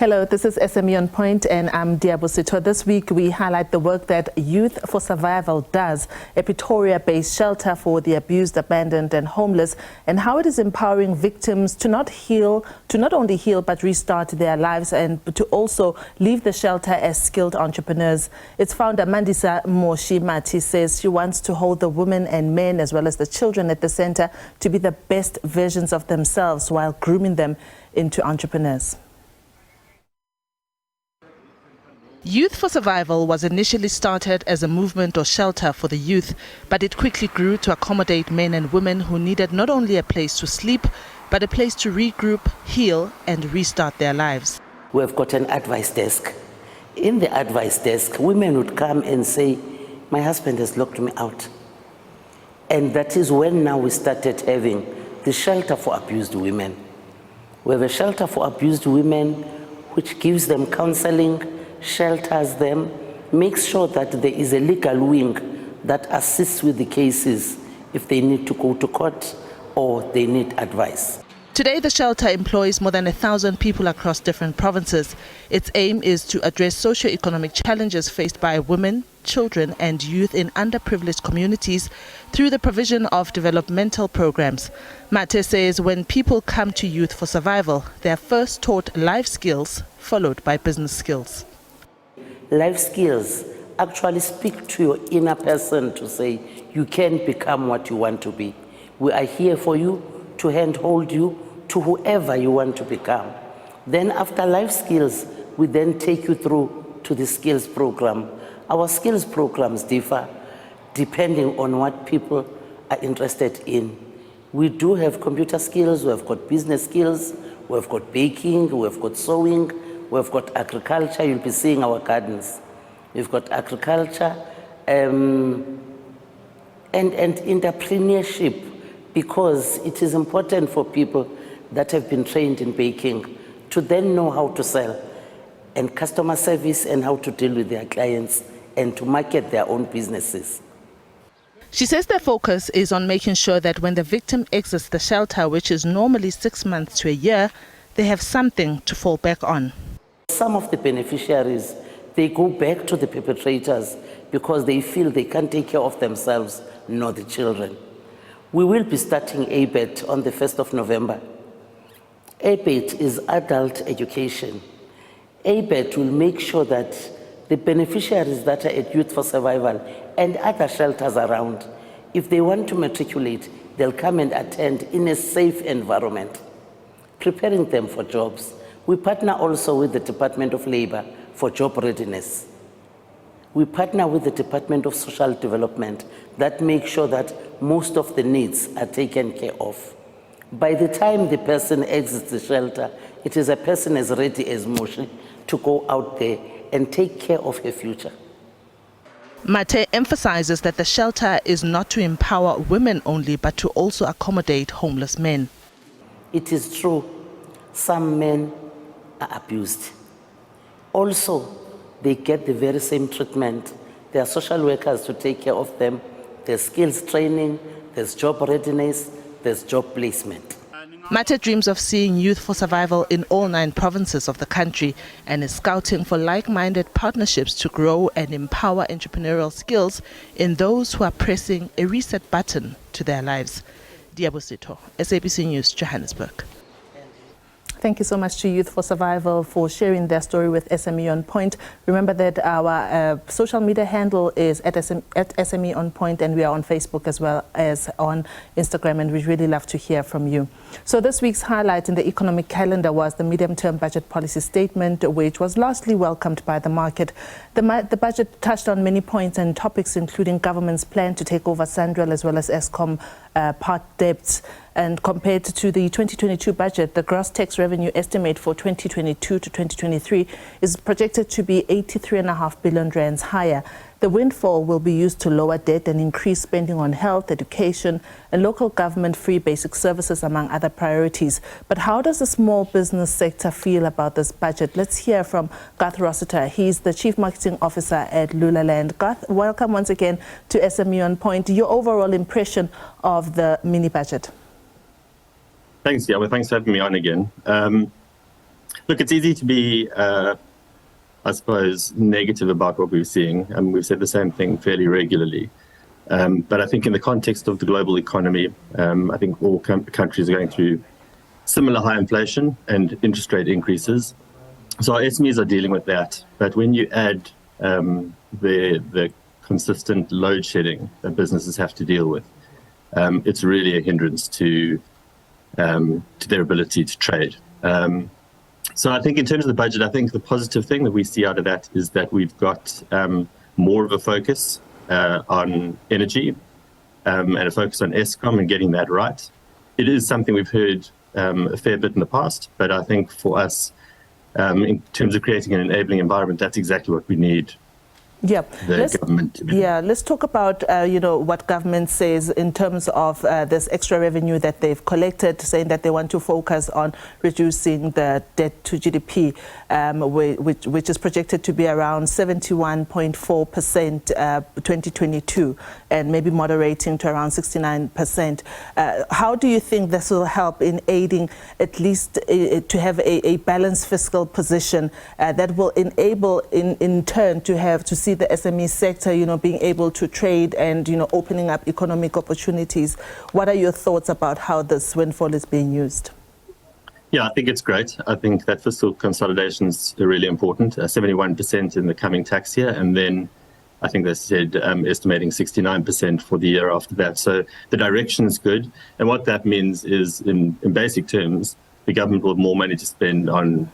Hello, this is SME on Point and I'm Rossiter. This week we highlight the work that Youth for Survival does, a Pretoria-based shelter for the abused, abandoned and homeless, and how it is empowering victims to not only heal but restart their lives and to also leave the shelter as skilled entrepreneurs. Its founder Mandisa Moshy Mathe says she wants to hold the women and men as well as the children at the center to be the best versions of themselves while grooming them into entrepreneurs. Youth for Survival was initially started as a movement or shelter for the youth, but it quickly grew to accommodate men and women who needed not only a place to sleep, but a place to regroup, heal and restart their lives. We have got an advice desk. In the advice desk, women would come and say, my husband has locked me out. And that is when now we started having the shelter for abused women. We have a shelter for abused women which gives them counseling, shelters them, makes sure that there is a legal wing that assists with the cases if they need to go to court or they need advice. Today, the shelter employs more than 1,000 people across different provinces. Its aim is to address socio-economic challenges faced by women, children and youth in underprivileged communities through the provision of developmental programs. Mathe says when people come to Youth for Survival, they are first taught life skills followed by business skills. Life skills actually speak to your inner person to say you can become what you want to be. We are here for you to handhold you to whoever you want to become. Then after life skills, we then take you through to the skills program. Our skills programs differ depending on what people are interested in. We do have computer skills, we have got business skills, we have got baking, we have got sewing, we've got agriculture, you'll be seeing our gardens. We've got agriculture and entrepreneurship, because it is important for people that have been trained in baking to then know how to sell and customer service and how to deal with their clients and to market their own businesses. She says their focus is on making sure that when the victim exits the shelter, which is normally 6 months to a year, they have something to fall back on. Some of the beneficiaries, they go back to the perpetrators because they feel they can't take care of themselves nor the children. We will be starting ABET on the 1st of November. ABET is adult education. ABET will make sure that the beneficiaries that are at Youth for Survival and other shelters around, if they want to matriculate, they'll come and attend in a safe environment, preparing them for jobs. We partner also with the Department of Labor for job readiness. We partner with the Department of Social Development that makes sure that most of the needs are taken care of. By the time the person exits the shelter, it is a person as ready as Moshy to go out there and take care of her future. Mathe emphasizes that the shelter is not to empower women only, but to also accommodate homeless men. It is true, some men are abused. Also, they get the very same treatment. There are social workers to take care of them. There's skills training, there's job readiness, there's job placement. Mathe dreams of seeing Youth for Survival in all 9 provinces of the country and is scouting for like-minded partnerships to grow and empower entrepreneurial skills in those who are pressing a reset button to their lives. Rossiter, SABC News, Johannesburg. Thank you so much to Youth for Survival for sharing their story with SME on Point. Remember that our social media handle is at SME on Point, and we are on Facebook as well as on Instagram, and we'd really love to hear from you. So this week's highlight in the economic calendar was the medium-term budget policy statement, which was largely welcomed by the market. The budget touched on many points and topics, including government's plan to take over Sanral as well as Eskom part debts. And compared to the 2022 budget, the gross tax revenue estimate for 2022 to 2023 is projected to be 83.5 billion rands higher. The windfall will be used to lower debt and increase spending on health, education, and local government free basic services, among other priorities. But how does the small business sector feel about this budget? Let's hear from Garth Rossiter. He's the Chief Marketing Officer at Lulalend. Garth, welcome once again to SME on Point. Your overall impression of the mini budget? Thanks, yeah. Well, thanks for having me on again. Look, it's easy to be, I suppose, negative about what we're seeing. And we've said the same thing fairly regularly. But I think in the context of the global economy, I think all countries are going through similar high inflation and interest rate increases. So our SMEs are dealing with that. But when you add the consistent load shedding that businesses have to deal with, it's really a hindrance to their ability to trade. So I think in terms of the budget, I think the positive thing that we see out of that is that we've got more of a focus on energy and a focus on Eskom and getting that right. It is something we've heard a fair bit in the past, but I think for us, in terms of creating an enabling environment, that's exactly what we need. Yeah, let's talk about what government says in terms of this extra revenue that they've collected, saying that they want to focus on reducing the debt to GDP, which is projected to be around 71.4% 2022, and maybe moderating to around 69%. How do you think this will help in aiding at least to have a balanced fiscal position that will enable in turn to see the SME sector, being able to trade and, opening up economic opportunities? What are your thoughts about how this windfall is being used? Yeah, I think it's great. I think that fiscal consolidation is really important, 71% in the coming tax year. And then I think they said estimating 69% for the year after that. So the direction is good. And what that means is, in basic terms, the government will have more money to spend on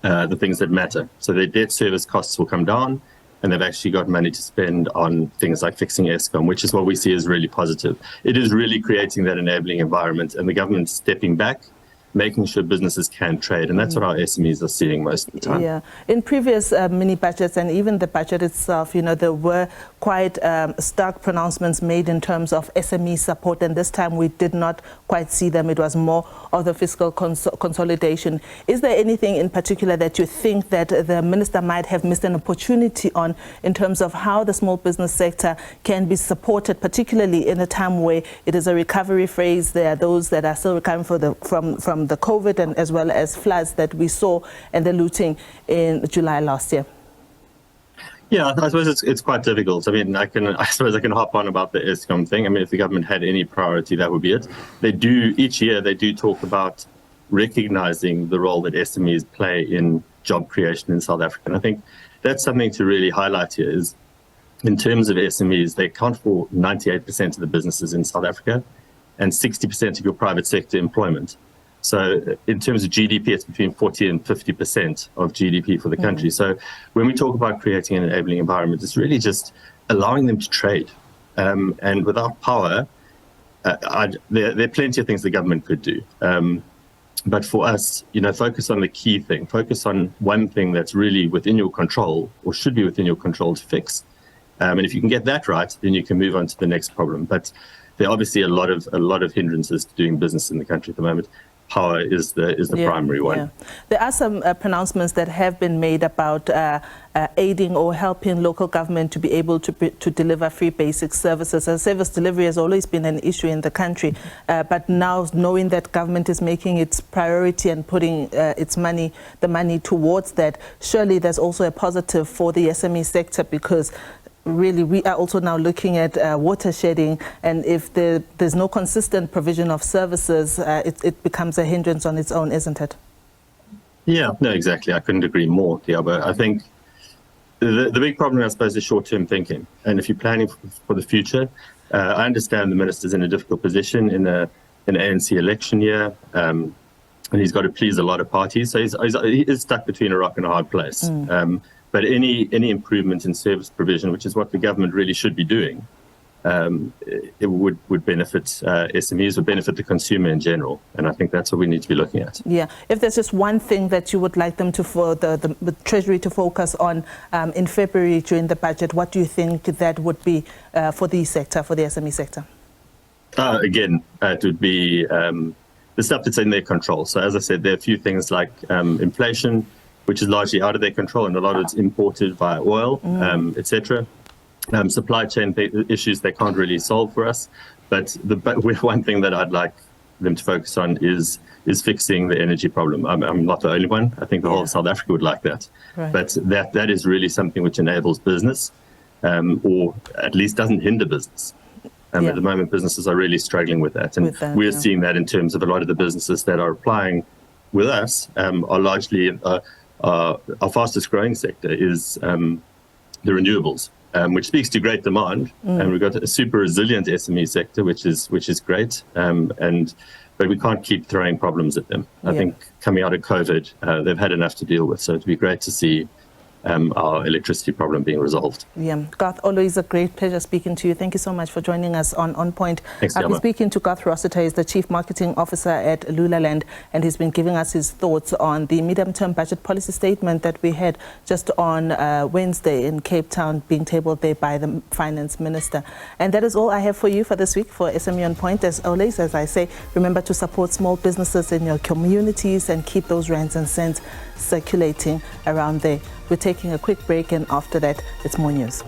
the things that matter. So their debt service costs will come down, and they've actually got money to spend on things like fixing Eskom, which is what we see as really positive. It is really creating that enabling environment, and the government stepping back, making sure businesses can trade. And that's what our SMEs are seeing most of the time. Yeah. In previous mini budgets and even the budget itself, there were quite stark pronouncements made in terms of SME support. And this time we did not quite see them. It was more of the fiscal consolidation. Is there anything in particular that you think that the minister might have missed an opportunity on in terms of how the small business sector can be supported, particularly in a time where it is a recovery phase? There are those that are still recovering from the COVID and as well as floods that we saw and the looting in July last year. Yeah, I suppose it's quite difficult. I mean, I suppose I can hop on about the Eskom thing. I mean, if the government had any priority, that would be it. Each year they do talk about recognizing the role that SMEs play in job creation in South Africa. And I think that's something to really highlight here is, in terms of SMEs, they account for 98% of the businesses in South Africa and 60% of your private sector employment. So in terms of GDP, it's between 40 and 50% of GDP for the country. So when we talk about creating an enabling environment, it's really just allowing them to trade. And without power, there are plenty of things the government could do. But for us, focus on the key thing. Focus on one thing that's really within your control, or should be within your control, to fix. And if you can get that right, then you can move on to the next problem. But there are obviously a lot of hindrances to doing business in the country at the moment. Power is the primary one. Yeah. There are some pronouncements that have been made about aiding or helping local government to be able to deliver free basic services. Service delivery has always been an issue in the country, but now knowing that government is making its priority and putting the money towards that, surely there's also a positive for the SME sector, because really, we are also now looking at water shedding, and if there's no consistent provision of services, it becomes a hindrance on its own, isn't it? Yeah, no, exactly. I couldn't agree more, Diaba. I think the big problem, I suppose, is short-term thinking. And if you're planning for the future, I understand the minister's in a difficult position in an ANC election year, and he's got to please a lot of parties. So he is stuck between a rock and a hard place. But any improvement in service provision, which is what the government really should be doing, it would benefit SMEs, would benefit the consumer in general. And I think that's what we need to be looking at. Yeah. If there's just one thing that you would like them for the Treasury to focus on in February during the budget, what do you think that would be for the sector, for the SME sector? Again, it would be the stuff that's in their control. So as I said, there are a few things like inflation, which is largely out of their control, and a lot of it's imported via oil, etc. Supply chain issues they can't really solve for us. But one thing that I'd like them to focus on is fixing the energy problem. I'm not the only one. I think the whole of South Africa would like that. Right. But that is really something which enables business, or at least doesn't hinder business. At the moment, businesses are really struggling with that. And we're seeing that in terms of a lot of the businesses that are applying with us are largely, our fastest growing sector is the renewables, which speaks to great demand. And we've got a super resilient SME sector, which is great. But we can't keep throwing problems at them. I think coming out of COVID, they've had enough to deal with. So it'd be great to see our electricity problem being resolved. Garth, always a great pleasure speaking to you. Thank you so much for joining us on Point. Thanks, I've been speaking to Garth Rossiter. He's the Chief Marketing Officer at Lulalend, and he's been giving us his thoughts on the medium-term budget policy statement that we had just on Wednesday in Cape Town, being tabled there by the Finance Minister. And that is all I have for you for this week for SME on Point. As always, as I say, remember to support small businesses in your communities and keep those rands and cents circulating around there. We're taking a quick break, and after that, it's more news.